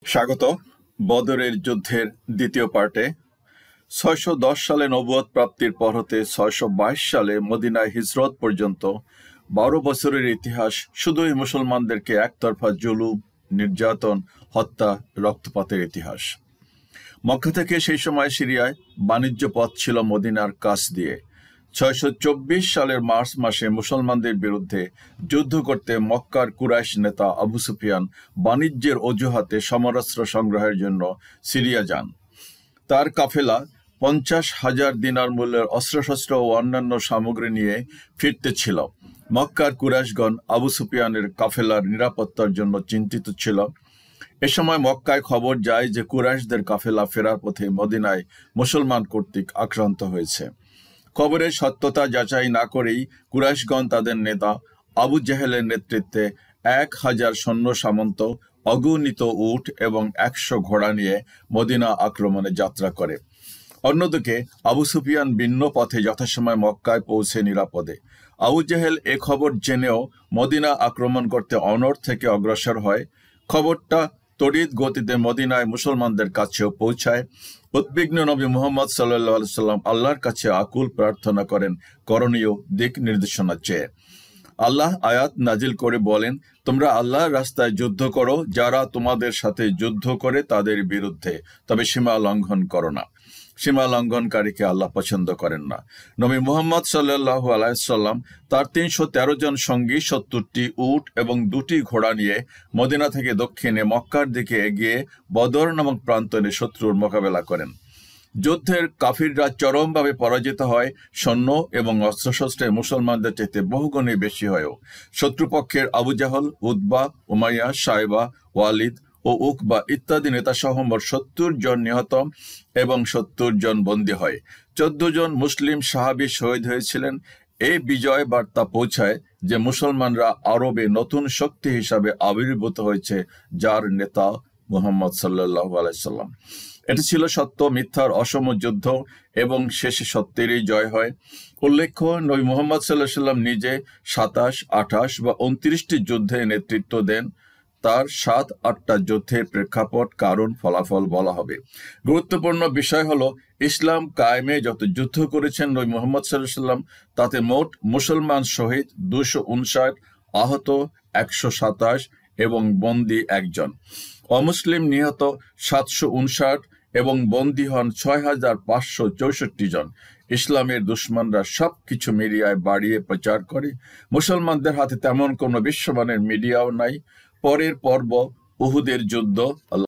স্বাগত বদরের যুদ্ধের দ্বিতীয় পার্টে। ৬১০ সালে নবুয়ত প্রাপ্তির পর হতে ৬২২ সালে মদিনায় হিজরত পর্যন্ত ১২ বছরের ইতিহাস শুধুই মুসলমানদেরকে একতরফা জুলুম, নির্যাতন, হত্যা, রক্তপাতের ইতিহাস। মক্কা থেকে সেই সময় সিরিয়ায় বাণিজ্য পথ ছিল মদিনার কাছ দিয়ে। ৬২৪ সালের মার্চ মাসে মুসলমানদের বিরুদ্ধে যুদ্ধ করতে মক্কার কুরাইশ নেতা আবু সুফিয়ান বাণিজ্যের অজুহাতে সমরাস্ত্র সংগ্রহের জন্য সিরিয়া যান। তার কাফেলা ৫০,০০০ দিনার মূল্যের অস্ত্রশস্ত্র ও অন্যান্য সামগ্রী নিয়ে ফিরতে ছিল। মক্কার কুরাইশগণ আবু সুফিয়ানের কাফেলার নিরাপত্তার জন্য চিন্তিত ছিল। এ সময় মক্কায় খবর যায় যে কুরাইশদের কাফেলা ফেরার পথে মদিনায় মুসলমান কর্তৃক আক্রান্ত হয়েছে। খবরের সত্যতা যাচাই না করেই কুরাইশগণ তাদের নেতা আবু জেহেলের নেতৃত্বে ১,০০০ সৈন্য সামন্ত, অগণিত উট এবং ১০০ ঘোড়া নিয়ে মদিনা আক্রমণে যাত্রা করে। অন্যদিকে আবু সুফিয়ান ভিন্ন পথে যথাসময় মক্কায় পৌঁছে নিরাপদে। আবু জেহেল এ খবর জেনেও মদিনা আক্রমণ করতে অনড় থেকে অগ্রসর হয়। খবরটা তড়িৎ গতিতে মদিনায় মুসলমানদের কাছেও পৌঁছায়। উদ্বিগ্ন নবী মুহাম্মদ সাল্লাল্লাহু আলাইহি সাল্লাম আল্লাহর কাছে আকুল প্রার্থনা করেন করণীয় দিক নির্দেশনা চেয়ে। আল্লাহ আয়াত নাজিল করে বলেন, তোমরা আল্লাহর রাস্তায় যুদ্ধ করো, যারা তোমাদের সাথে যুদ্ধ করে তাদের বিরুদ্ধে, তবে সীমা লঙ্ঘন করো না। সীমা লঙ্ঘনকারীকে আল্লাহ পছন্দ করেন না। নবী মুহাম্মদ সাল্লাল্লাহু আলাইহি সাল্লাম তার ৩১৩ জন সঙ্গী, ৭০টি উট এবং ২টি ঘোড়া নিয়ে মদিনা থেকে দক্ষিণে মক্কার দিকে এগিয়ে বদর নামক প্রান্তরে শত্রুর মোকাবেলা করেন। যুদ্ধের কাফিররা চরমভাবে পরাজিত হয়। সৈন্য এবং অস্ত্রশস্ত্রে মুসলমানদের চাইতে বহুগুণে বেশি হয়েও শত্রুপক্ষের Abu Jahl, Utba, Umayya, Saiba, Walid ও উকবা ইত্যাদি নেতাসহ মোট ৭০ জন নিহত এবং ৭০ জন বন্দী হয়। ১৪ জন মুসলিম সাহাবী শহীদ হয়েছিলেন। এই বিজয় বার্তা পৌঁছায় যে মুসলমানরা আরবে নতুন শক্তি হিসাবে আবির্ভূত হয়েছে, যার নেতা মুহাম্মদ সাল্লাল্লাহু আলাইহি সাল্লাম। এটি ছিল সত্য মিথ্যার অসম যুদ্ধ এবং শেষে সত্যেরই জয় হয়। উল্লেখ্য, নবী মুহাম্মদ সাল্লাল্লাহু আলাইহি সাল্লাম নিজে ২৭, ২৮ বা ২৯টি যুদ্ধে নেতৃত্ব দেন। তার ৭-৮টা যুদ্ধের প্রেক্ষাপট, কারণ, ফলাফল বলা হবে। গুরুত্বপূর্ণ বিষয় হলো, ইসলাম কায়েমে যত যুদ্ধ করেছেন নবী মুহাম্মদ সাল্লাল্লাহু আলাইহি সাল্লাম, তাতে মোট মুসলমান শহীদ ২৫৯, আহত ১২৭ এবং বন্দী ১ জন। অমুসলিম নিহত ৭৫৯ এবং বন্দী হন ৬,৫৬৪ জন। ইসলামের দুশ্মনরা সবকিছু মিডিয়ায় বাড়িয়ে প্রচার করে। মুসলমানদের হাতে তেমন কোনো বিশ্বমানের মিডিয়াও নাই। পরের পর্ব উহুদের যুদ্ধ। আল্লাহ